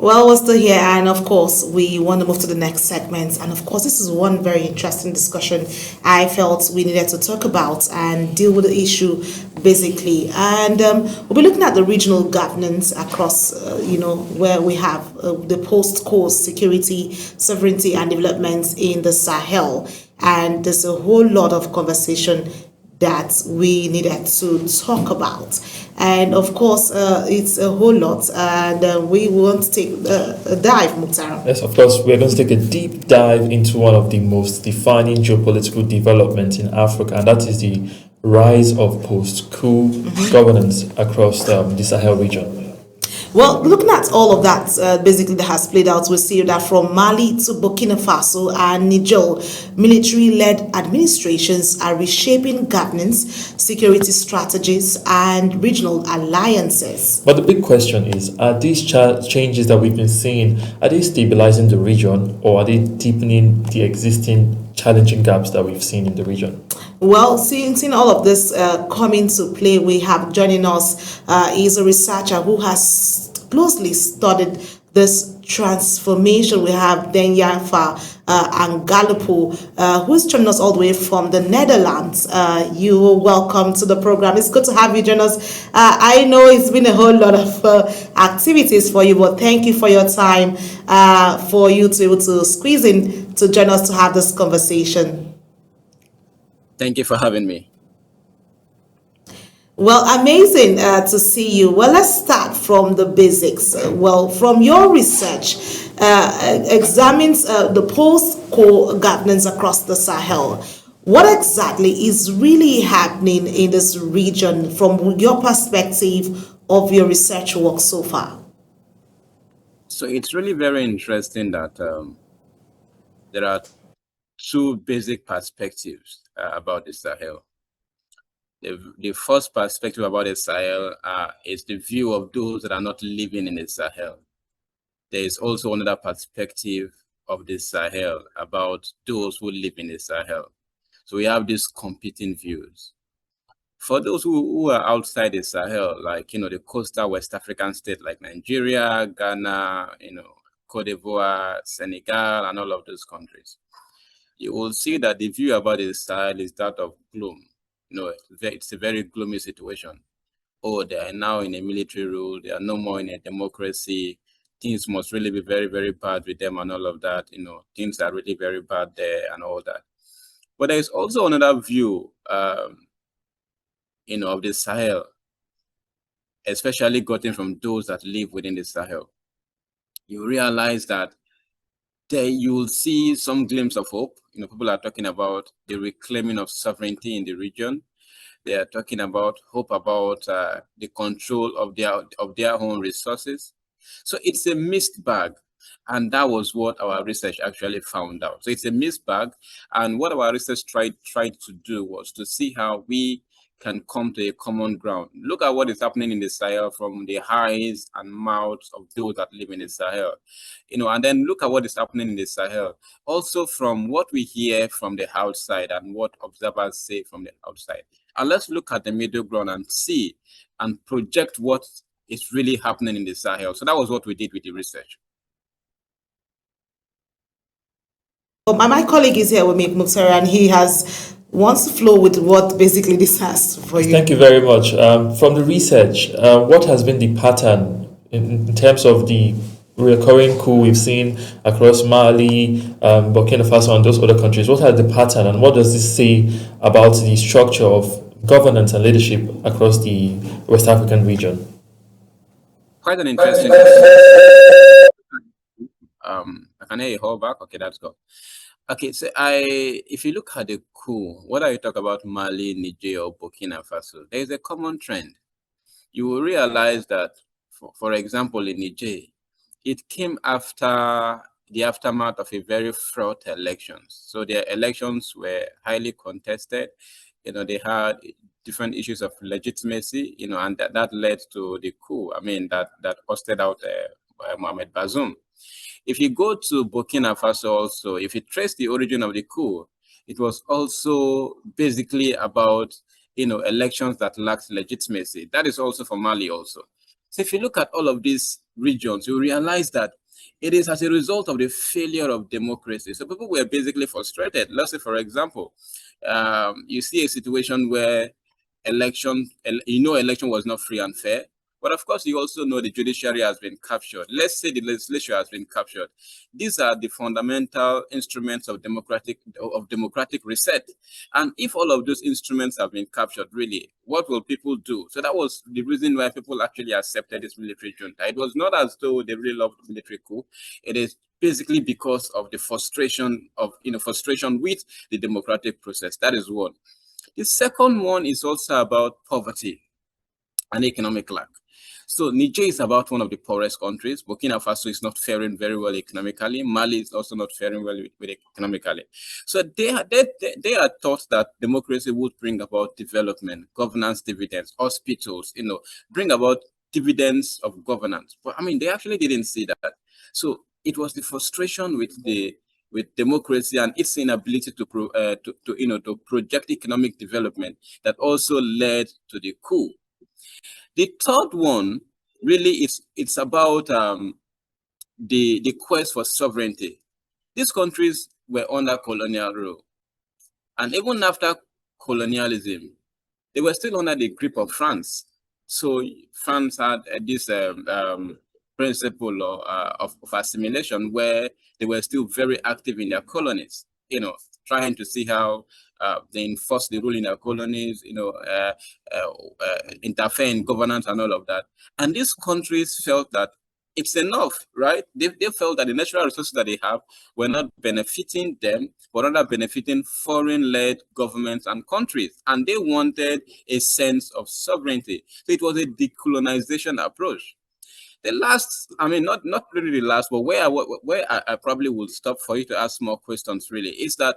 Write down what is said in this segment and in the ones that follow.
Well, we're still here, and of course, we want to move to the next segment. And of course, this is one very interesting discussion I felt we needed to talk about and deal with the issue basically. And we'll be looking at the regional governance across, where we have the post-course security, sovereignty, and development in the Sahel. And there's a whole lot of conversation that we needed to talk about. And of course, it's a whole lot, and we want to take a dive, Mukhtar. Yes, of course, we're going to take a deep dive into one of the most defining geopolitical developments in Africa, and that is the rise of post-coup governance across the Sahel region. Well, looking at all of that, basically that has played out, we see that from Mali to Burkina Faso and Niger, military-led administrations are reshaping governance, security strategies, and regional alliances. But the big question is, are these changes that we've been seeing, are they stabilizing the region, or are they deepening the existing challenging gaps that we've seen in the region? Well, seeing all of this come into play, we have joining us is a researcher who has closely studied this transformation. We have DENGIYEIFA ANGALAPU, who's joining us all the way from the Netherlands. You are welcome to the program. It's good to have you join us. I know it's been a whole lot of activities for you, but thank you for your time, for you to be able to squeeze in to join us to have this conversation. Thank you for having me. Well, amazing to see you. Well, let's start from the basics. Well, from your research, examines the post-core governance across the Sahel. What exactly is really happening in this region from your perspective of your research work so far? So it's really very interesting that there are two basic perspectives about the Sahel. The first perspective about the Sahel is the view of those that are not living in the Sahel. There is also another perspective of the Sahel about those who live in the Sahel. So we have these competing views. For those who are outside the Sahel, like, the coastal West African state like Nigeria, Ghana, Cote d'Ivoire, Senegal, and all of those countries, you will see that the view about the Sahel is that of gloom. It's a very gloomy situation. Oh, they are now in a military rule. They are no more in a democracy. Things must really be very, very bad with them and all of that. Things are really very bad there and all that. But there is also another view, of the Sahel, especially gotten from those that live within the Sahel. You realize that there you will see some glimpse of hope. People are talking about the reclaiming of sovereignty in the region. They are talking about hope about the control of their own resources. So it's a mixed bag. And that was what our research actually found out. So it's a mixed bag. And what our research tried to do was to see how we can come to a common ground. Look at what is happening in the Sahel from the eyes and mouths of those that live in the Sahel, and then look at what is happening in the Sahel. Also from what we hear from the outside and what observers say from the outside. And let's look at the middle ground and see and project what is really happening in the Sahel. So that was what we did with the research. Well, my colleague is here with me, Mukhtar, and he wants to flow with what basically this has for you. Thank you very much. From the research, what has been the pattern in terms of the recurring coup we've seen across Mali, Burkina Faso, and those other countries? What are the pattern, and what does this say about the structure of governance and leadership across the West African region? Quite an interesting. I can hear you hold back. Okay, that's good. Okay, so if you look at the coup, whether you talk about Mali, Niger, or Burkina Faso, there is a common trend. You will realize that, for example, in Niger, it came after the aftermath of a very fraught elections. So their elections were highly contested. They had different issues of legitimacy, and that led to the coup. That hosted out Mohamed Bazoum. If you go to Burkina Faso also, if you trace the origin of the coup, it was also basically about, elections that lacked legitimacy. That is also for Mali also. So if you look at all of these regions, you realize that it is as a result of the failure of democracy. So people were basically frustrated. Let's say, for example, you see a situation where election was not free and fair. But of course, you also know the judiciary has been captured. Let's say the legislature has been captured. These are the fundamental instruments of democratic reset. And if all of those instruments have been captured, really, what will people do? So that was the reason why people actually accepted this military junta. It was not as though they really loved the military coup. It is basically because of the frustration with the democratic process. That is one. The second one is also about poverty and economic lack. So Niger is about one of the poorest countries. Burkina Faso is not faring very well economically. Mali is also not faring well with economically. So they are taught that democracy would bring about development, governance dividends, hospitals, bring about dividends of governance. But I mean, they actually didn't see that. So it was the frustration with democracy and its inability to project economic development that also led to the coup. The third one really it's about the quest for sovereignty. These countries were under colonial rule, and even after colonialism, they were still under the grip of France. So France had this principle of assimilation where they were still very active in their colonies, trying to see how they enforce the rule in their colonies, interfere in governance and all of that. And these countries felt that it's enough, right? They felt that the natural resources that they have were not benefiting them, but rather benefiting foreign-led governments and countries. And they wanted a sense of sovereignty. So it was a decolonization approach. The last, I mean, not really the last, but where I probably will stop for you to ask more questions really, is that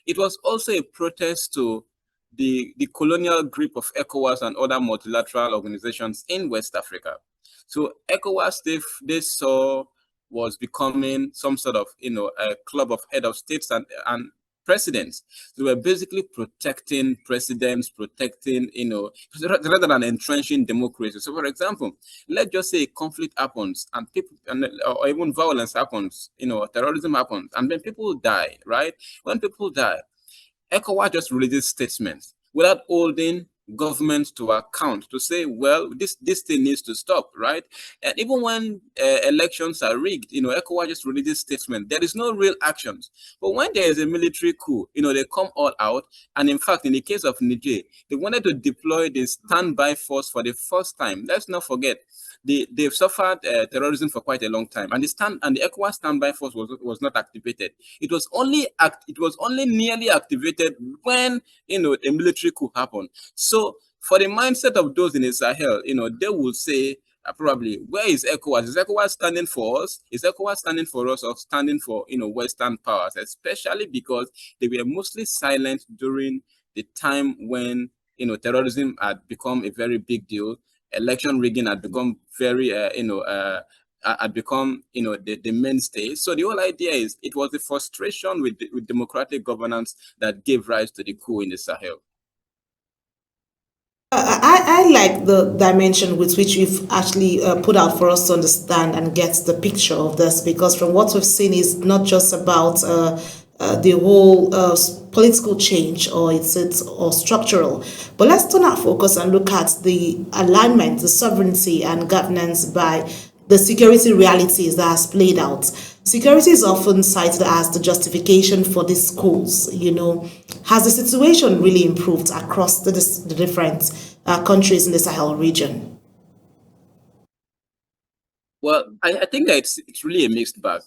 it was also a protest to the colonial grip of ECOWAS and other multilateral organizations in West Africa. So ECOWAS, they saw was becoming some sort of, a club of head of states and presidents. They were basically protecting presidents, rather than entrenching democracy. So, for example, let's just say a conflict happens and or even violence happens, terrorism happens, and then people die, right? When people die, ECOWAS just releases statements without holding government to account to say, well, this thing needs to stop, right? And even when elections are rigged, ECOWAS just releases statement. There is no real actions. But when there is a military coup, they come all out. And in fact, in the case of Niger, they wanted to deploy the standby force for the first time. Let's not forget, they've suffered terrorism for quite a long time, and the ECOWAS standby force was not activated. It was only nearly activated when a military coup happened. So for the mindset of those in the Sahel, they will say probably, where is ECOWAS? Is ECOWAS standing for us? Is ECOWAS standing for us or standing for Western powers? Especially because they were mostly silent during the time when terrorism had become a very big deal. Election rigging had become very, had become, the mainstay. So the whole idea is it was the frustration with democratic governance that gave rise to the coup in the Sahel. I like the dimension with which you've actually put out for us to understand and get the picture of this, because from what we've seen is not just about the whole political change or it's or structural, but let's turn our focus and look at the alignment, the sovereignty and governance by the security realities that has played out. Security is often cited as the justification for these schools. Has the situation really improved across the different countries in the Sahel region? Well, I think that it's really a mixed bag.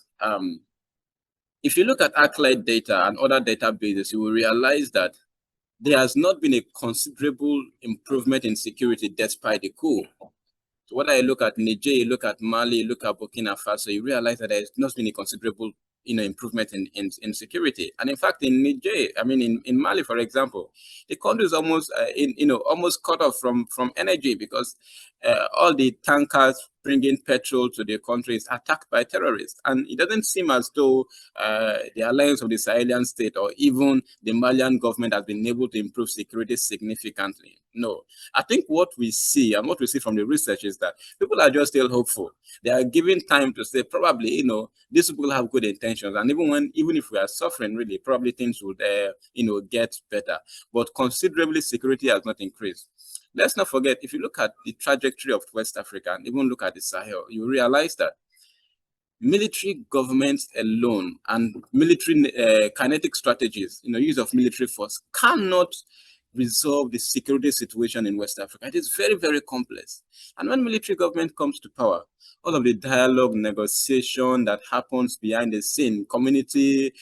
If you look at ArcLight data and other databases, you will realize that there has not been a considerable improvement in security despite the coup. So when I look at Niger, you look at Mali, you look at Burkina Faso, you realize that there's not been a considerable improvement in security. And in fact, in Niger, I mean, in Mali, for example, the country is almost cut off from energy because all the tankers bringing petrol to the country is attacked by terrorists. And it doesn't seem as though the alliance of the Sahelian state or even the Malian government has been able to improve security significantly. No. I think what we see and what we see from the research is that people are just still hopeful. They are given time to say, probably, these people have good intentions. And even if we are suffering, really, probably things would, get better. But considerably, security has not increased. Let's not forget, if you look at the trajectory of West Africa and even look at the Sahel, you realize that military governments alone and military kinetic strategies, use of military force cannot resolve the security situation in West Africa. It is very, very complex. And when military government comes to power, all of the dialogue, negotiation that happens behind the scene, community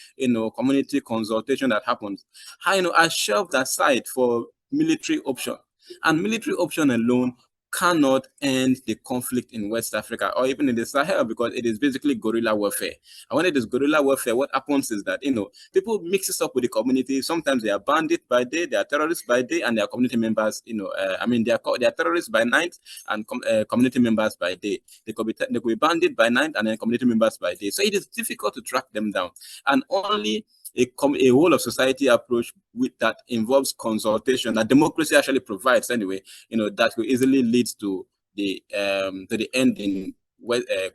consultation that happens, are shelved aside for military option. And military option alone cannot end the conflict in West Africa or even in the Sahel, because it is basically guerrilla warfare. And when it is guerrilla warfare, what happens is that, people mix this up with the community. Sometimes they are bandits by day, they are terrorists by day, and they are community members, they are terrorists by night and community members by day. They could be bandits by night and then community members by day. So it is difficult to track them down. And only a whole of society approach with that involves consultation that democracy actually provides anyway, that will easily lead to the end in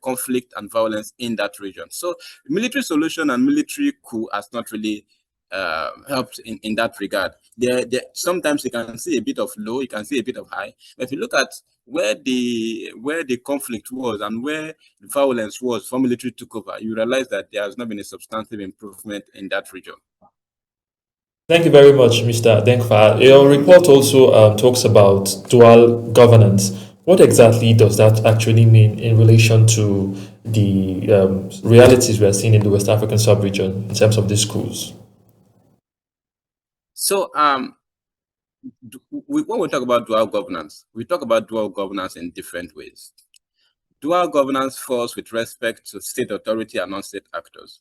conflict and violence in that region. So military solution and military coup has not really helped in that regard. Sometimes you can see a bit of low, you can see a bit of high. But if you look at where the conflict was and where the violence was for military took over, you realize that there has not been a substantive improvement in that region. Thank you very much, Mr. Denkfa. Your report also talks about dual governance. What exactly does that actually mean in relation to the realities we are seeing in the West African sub-region in terms of these coups? So, when we talk about dual governance, we talk about dual governance in different ways. Dual governance falls with respect to state authority and non-state actors.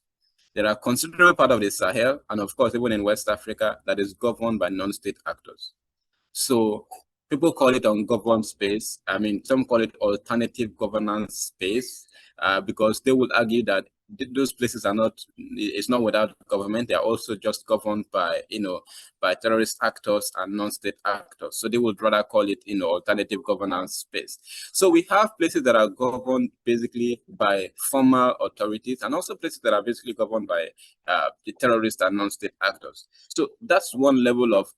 There are considerable part of the Sahel, and of course, even in West Africa, that is governed by non-state actors. So people call it ungoverned space. Some call it alternative governance space, because they would argue that those places it's not without government. They are also just governed by terrorist actors and non-state actors. So they would rather call it alternative governance space. So we have places that are governed basically by formal authorities, and also places that are basically governed by the terrorist and non-state actors. So that's one level of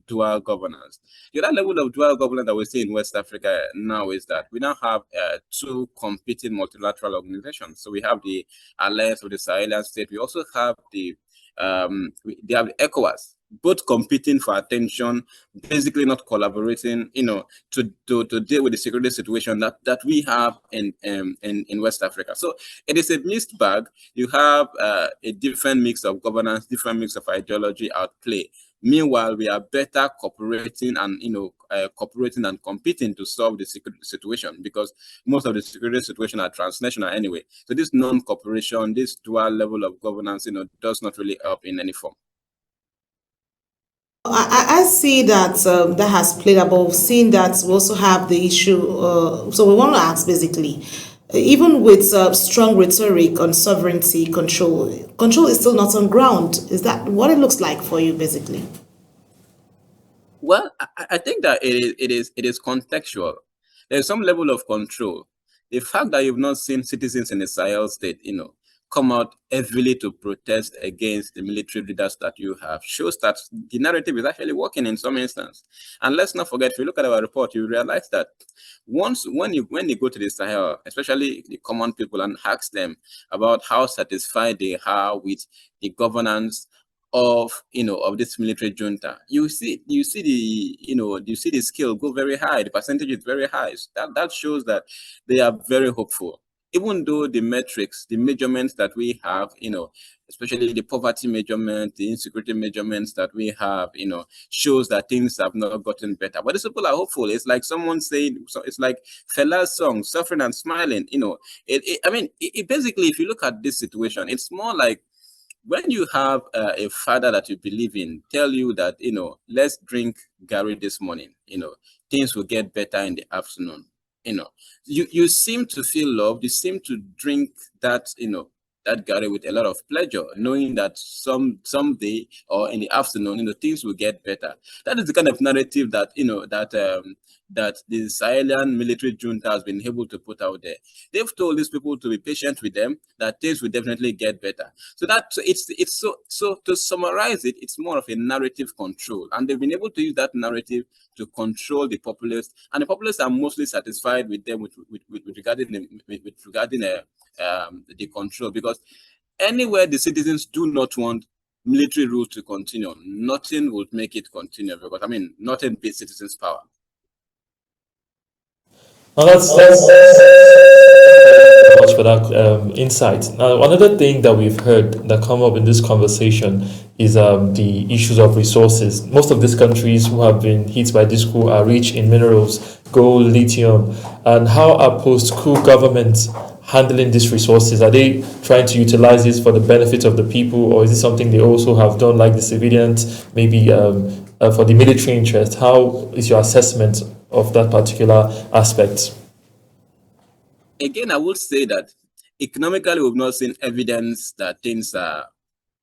dual governance. The other level of dual governance that we see in West Africa now is that we now have two competing multilateral organizations. So we have the Alliance of the Sahelian State. We also have they have the ECOWAS, both competing for attention, basically not collaborating, to deal with the security situation that we have in West Africa. So it is a mixed bag. You have a different mix of governance, different mix of ideology at play. Meanwhile, we are better cooperating and cooperating and competing to solve the security situation, because most of the security situation are transnational anyway. So this non-cooperation, this dual level of governance, does not really help in any form. I see that that has played about, seeing that we also have the issue. So we want to ask basically, even with strong rhetoric on sovereignty control is still not on ground. Is that what it looks like for you, basically? Well, I think that it is contextual. There's some level of control. The fact that you've not seen citizens in the Sahel state, come out heavily to protest against the military leaders that you have shows that the narrative is actually working in some instance. And let's not forget, if you look at our report, you realize that when you go to the Sahel, especially the common people, and ask them about how satisfied they are with the governance of this military junta, you see the scale go very high, the percentage is very high. So that shows that they are very hopeful. Even though the metrics, the measurements that we have, especially the poverty measurement, the insecurity measurements that we have, shows that things have not gotten better. But these people are hopeful. It's like someone saying, so it's like Fela's song, Suffering and Smiling. It basically, if you look at this situation, it's more like when you have a father that you believe in tell you that, let's drink Gary this morning, things will get better in the afternoon. You seem to feel loved. You seem to drink that, that Gary with a lot of pleasure, knowing that someday or in the afternoon, things will get better. That is the kind of narrative that that the Sahelian military junta has been able to put out there. They've told these people to be patient with them, that things will definitely get better. So it's so to summarize it, it's more of a narrative control, and they've been able to use that narrative to control the populace, and the populace are mostly satisfied with them with regarding the control, because anywhere the citizens do not want military rule to continue, nothing would make it continue, because nothing beats citizens' power. Now that's much for that insight. Now, another thing that we've heard that come up in this conversation is the issues of resources. Most of these countries who have been hit by this coup are rich in minerals, gold, lithium, and how are post-coup governments handling these resources? Are they trying to utilize this for the benefit of the people, or is it something they also have done like the civilians, maybe for the military interest? How is your assessment of that particular aspect? Again, I would say that economically, we've not seen evidence that things are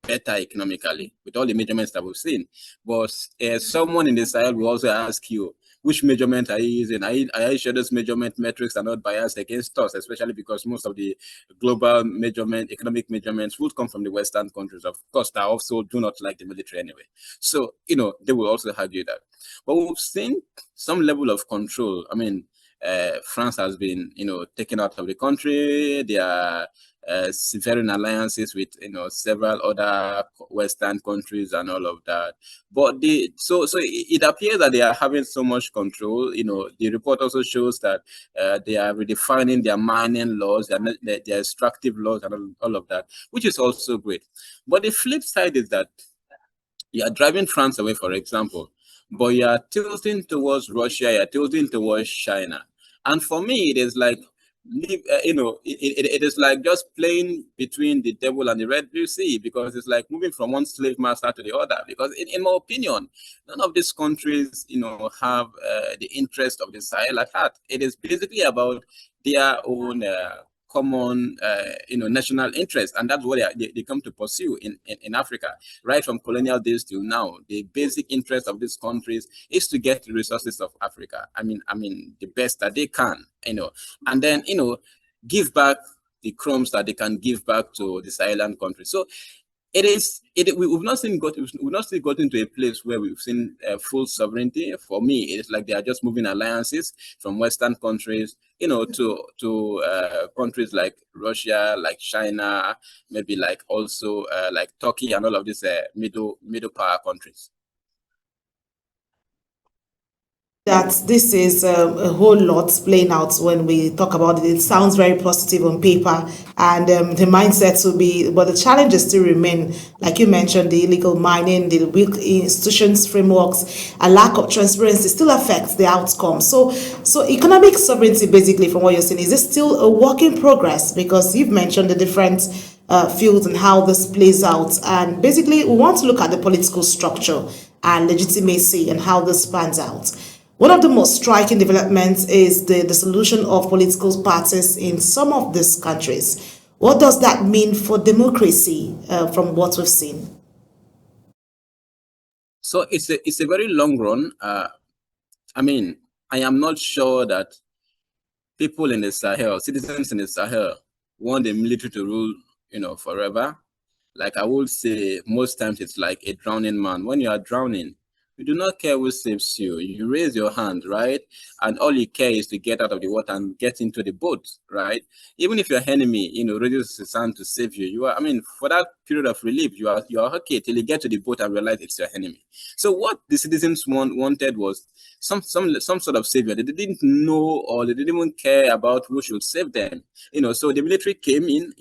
better economically with all the measurements that we've seen. But someone in the Sahel will also ask you, which measurement are you using? Are you sure those measurement metrics are not biased against us, especially because most of the global economic measurements would come from the Western countries, of course, that also do not like the military anyway. So, they will also argue that. But we've seen some level of control. France has been, taken out of the country. They are severing alliances with, several other Western countries and all of that. But so it appears that they are having so much control. The report also shows that they are redefining their mining laws, their extractive laws, and all of that, which is also great. But the flip side is that you are driving France away, for example, but you are tilting towards Russia, you are tilting towards China. And for me, it is like, it is like just playing between the devil and the Red Blue Sea, because it's like moving from one slave master to the other. Because in my opinion, none of these countries, have the interest of the Sahel at heart. It is basically about their own common, national interest, and that's what they come to pursue in Africa, right from colonial days till now. The basic interest of these countries is to get the resources of Africa. The best that they can, and then give back the crumbs that they can give back to the Sahelian countries. So we've not still gotten to a place where we've seen full sovereignty. For me, it's like they are just moving alliances from Western countries, to countries like Russia, like China, maybe like also like Turkey and all of these middle power countries. That this is a whole lot playing out when we talk about it. It sounds very positive on paper, and the mindsets will be, but the challenges still remain. Like you mentioned, the illegal mining, the weak institutions, frameworks, a lack of transparency still affects the outcome. So economic sovereignty, basically, from what you're saying, is this still a work in progress? Because you've mentioned the different fields and how this plays out, and basically, we want to look at the political structure and legitimacy and how this pans out. One of the most striking developments is the dissolution of political parties in some of these countries. What does that mean for democracy from what we've seen? So it's a very long run. I am not sure that people in the Sahel, citizens in the Sahel, want the military to rule, forever. Like I would say, most times it's like a drowning man. When you are drowning, you do not care who saves you. You raise your hand, right? And all you care is to get out of the water and get into the boat, right? Even if your enemy, raises his hand to save you, for that period of relief, you are okay till you get to the boat and realize it's your enemy. So what the citizens wanted was some sort of savior. They didn't know, or they didn't even care about who should save them. So the military came in,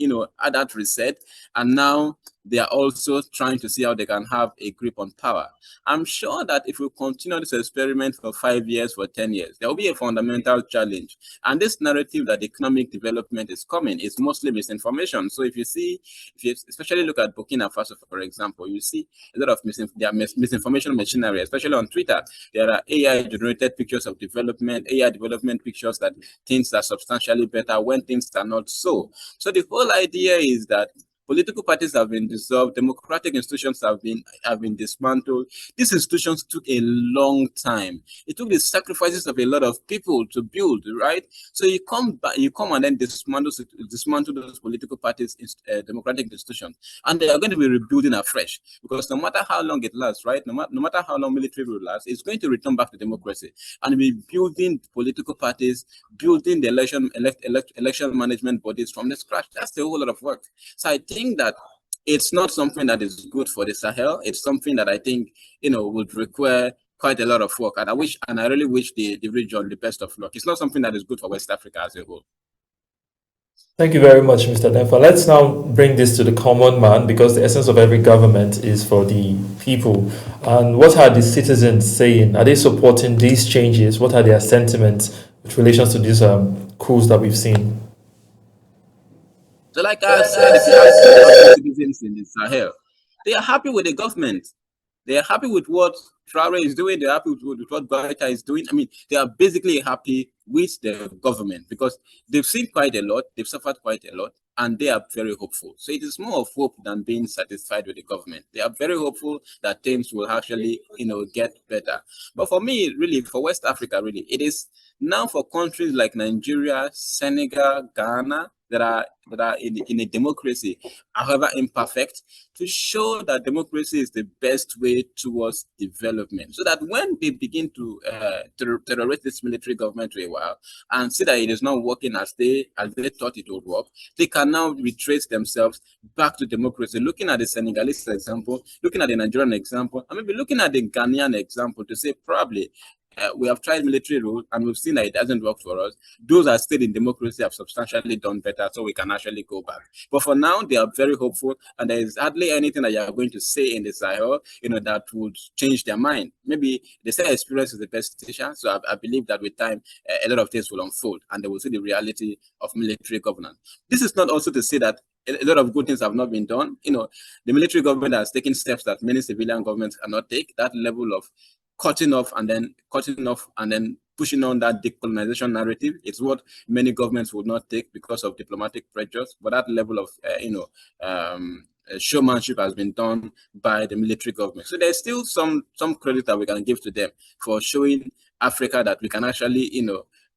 at that reset, and now they are also trying to see how they can have a grip on power. I'm sure that if we continue this experiment for 5 years, for 10 years, there will be a fundamental challenge. And this narrative that economic development is coming is mostly misinformation. So if you especially look look at Burkina Faso, for example, you see a lot of misinformation machinery, especially on Twitter. There are AI-generated pictures of development, AI development pictures that things are substantially better when things are not so. So the whole idea is that political parties have been dissolved, democratic institutions have been dismantled. These institutions took a long time. It took the sacrifices of a lot of people to build, right? So you come and then dismantle those political parties, democratic institutions, and they are going to be rebuilding afresh, because no matter how long it lasts, right? No matter how long military rule lasts, it's going to return back to democracy, and be building political parties, building the election management bodies from the scratch. That's a whole lot of work. So I think that it's not something that is good for the Sahel. It's something that I think, would require quite a lot of work. And I really wish the region the best of luck. It's not something that is good for West Africa as a whole. Thank you very much, Mr. Denfa. Let's now bring this to the common man, because the essence of every government is for the people. And what are the citizens saying? Are they supporting these changes? What are their sentiments with relation to these coups that we've seen? So like I said, if you ask the citizens in the Sahel, they are happy with the government. They are happy with what Traore is doing. They're happy with what Goita is doing. I mean, they are basically happy with the government, because they've seen quite a lot, they've suffered quite a lot, and they are very hopeful. So it is more of hope than being satisfied with the government. They are very hopeful that things will actually, get better. But for me, really, for West Africa, really, it is now for countries like Nigeria, Senegal, Ghana, that are in a democracy, however imperfect, to show that democracy is the best way towards development, so that when they begin to terrorize this military government for a while and see that it is not working as they thought it would work, they can now retrace themselves back to democracy, looking at the Senegalese example, looking at the Nigerian example, and maybe looking at the Ghanaian example, to say probably we have tried military rule and we've seen that it doesn't work for us. Those that stayed in democracy have substantially done better, so we can actually go back. But for now, they are very hopeful, and there is hardly anything that you are going to say in the Sahel, that would change their mind. Maybe they say experience is the best teacher, so I believe that with time, a lot of things will unfold, and they will see the reality of military governance. This is not also to say that a lot of good things have not been done. The military government has taken steps that many civilian governments cannot take. That level of cutting off and then pushing on that decolonization narrative is what many governments would not take because of diplomatic pressures. But that level of showmanship has been done by the military government. So there's still some credit that we can give to them for showing Africa that we can actually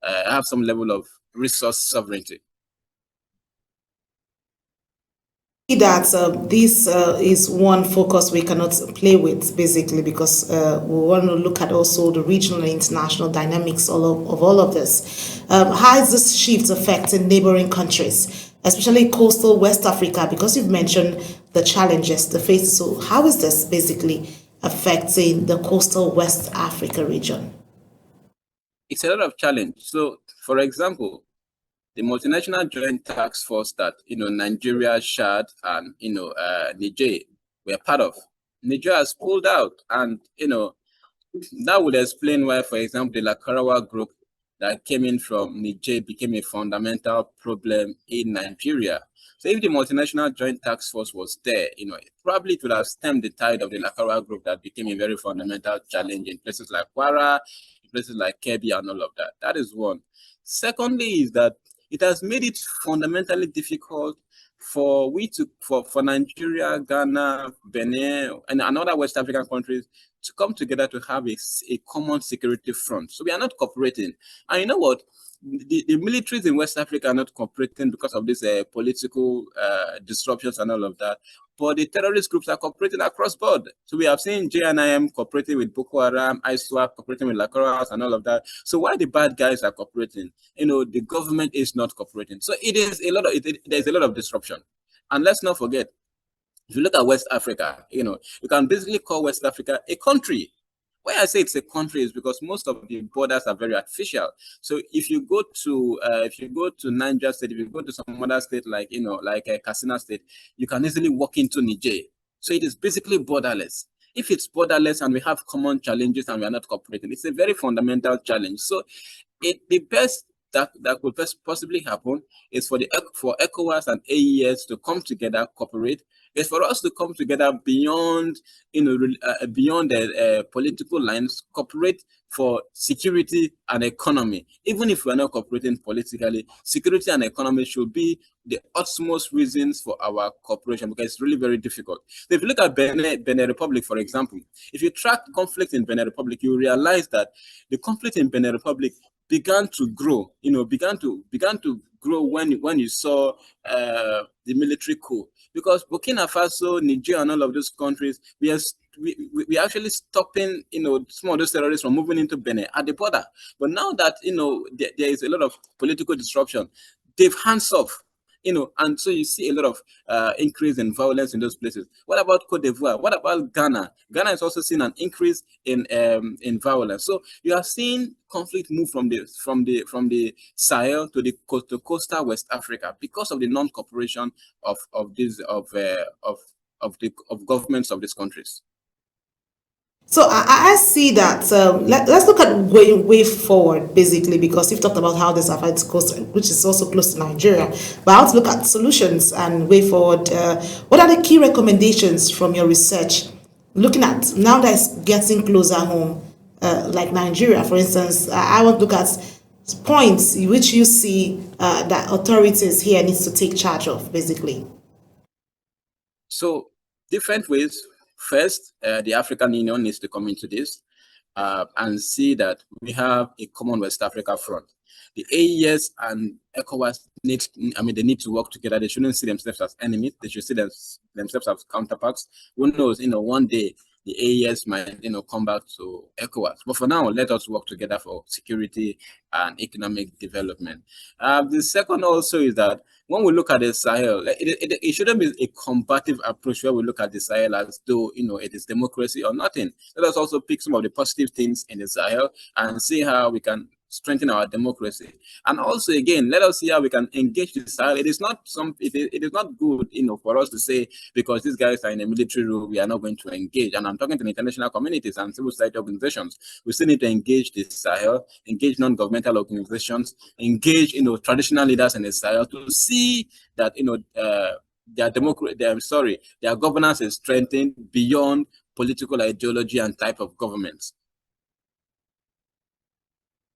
have some level of resource sovereignty. That this is one focus we cannot play with, basically, because we want to look at also the regional and international dynamics of all of this. How is this shift affecting neighboring countries, especially coastal West Africa, because you've mentioned the challenges, the faces. So how is this basically affecting the coastal West Africa region? It's a lot of challenge. So, for example, the multinational joint task force that Nigeria, Chad, and Niger were part of, Niger has pulled out, and that would explain why, for example, the Lakarawa group that came in from Niger became a fundamental problem in Nigeria. So if the multinational joint task force was there, probably it would have stemmed the tide of the Lakarawa group that became a very fundamental challenge in places like Kwara, in places like Kebbi, and all of that. That is one. Secondly, is that it has made it fundamentally difficult for Nigeria, Ghana, Benin, and other West African countries to come together to have a common security front. So we are not cooperating. And you know what? The militaries in West Africa are not cooperating because of these political disruptions and all of that. But the terrorist groups are cooperating across board. So we have seen JNIM cooperating with Boko Haram, ISWAP cooperating with Lakarawas and all of that. So while the bad guys are cooperating, the government is not cooperating. So there's a lot of disruption. And let's not forget, if you look at West Africa, you can basically call West Africa a country. Why I say it's a country is because most of the borders are very artificial. So if you go to Niger State, if you go to some other state like Katsina State, you can easily walk into Niger. So it is basically borderless. If it's borderless and we have common challenges and we are not cooperating, it's a very fundamental challenge. So the best that could possibly happen is for ECOWAS and AES to come together, cooperate, It's for us to come together beyond, beyond the political lines, cooperate for security and economy. Even if we're not cooperating politically, security and economy should be the utmost reasons for our cooperation, because it's really very difficult. So if you look at Benin Republic, for example, if you track conflict in Benin Republic, you realize that the conflict in Benin Republic began to grow, began to grow when you saw the military coup. Because Burkina Faso, Niger, and all of those countries, we are actually stopping, some of those terrorists from moving into Benin at the border. But now that, there is a lot of political disruption, they've hands off. And so you see a lot of increase in violence in those places. What about Cote d'Ivoire? What about Ghana? Ghana is also seeing an increase in violence. So you are seeing conflict move from the Sahel to the coastal West Africa because of the non-cooperation of governments of these countries. So I see that. Let's look at way forward, basically, because you've talked about how this affects coast, which is also close to Nigeria. But I want to look at solutions and way forward. What are the key recommendations from your research, looking at now that it's getting closer home, like Nigeria, for instance? I want to look at points which you see that authorities here needs to take charge of, basically. So different ways. First, the African Union needs to come into this and see that we have a common West Africa front. The AES and ECOWAS they need to work together. They shouldn't see themselves as enemies. They should see themselves as counterparts. Who knows, one day the AES might, come back to ECOWAS. But for now, let us work together for security and economic development. The second also is that when we look at the Sahel, it shouldn't be a combative approach where we look at the Sahel as though, it is democracy or nothing. Let us also pick some of the positive things in the Sahel and see how we can strengthen our democracy. And also, again, let us see how we can engage the Sahel. It is not good, for us to say, because these guys are in a military rule, we are not going to engage. And I'm talking to the international communities and civil society organizations. We still need to engage the Sahel, engage non-governmental organizations, engage, traditional leaders in the Sahel to see that, their governance is strengthened beyond political ideology and type of governments.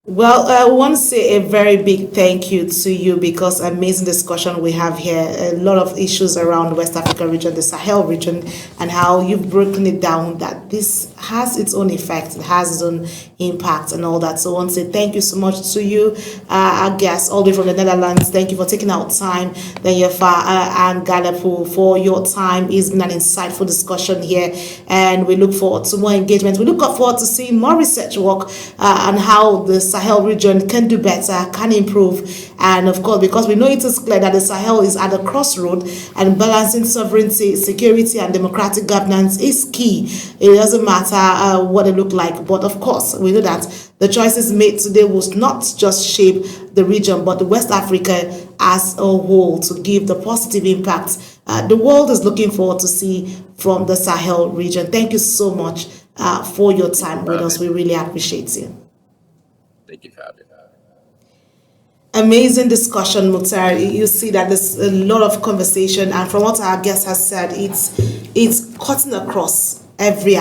Well, I want to say a very big thank you to you, because amazing discussion we have here. A lot of issues around West Africa region, the Sahel region, and how you've broken it down that this has its own effect, it has its own impact and all that. So I want to say thank you so much to you, our guest all the way from the Netherlands. Thank you for taking out time, DENGIYEIFA and ANGALAPU, for your time. It's been an insightful discussion here, and we look forward to more engagement. We look forward to seeing more research work on how the Sahel region can do better, can improve. And of course, because we know it is clear that the Sahel is at a crossroad, and balancing sovereignty, security, and democratic governance is key. It doesn't matter what it look like, but of course, we know that the choices made today will not just shape the region, but the West Africa as a whole, to give the positive impact the world is looking forward to see from the Sahel region. Thank you so much for your time with us. We really appreciate you. Thank you for having me. Amazing discussion, Mukhtar. You see that there's a lot of conversation, and from what our guest has said, it's cutting across every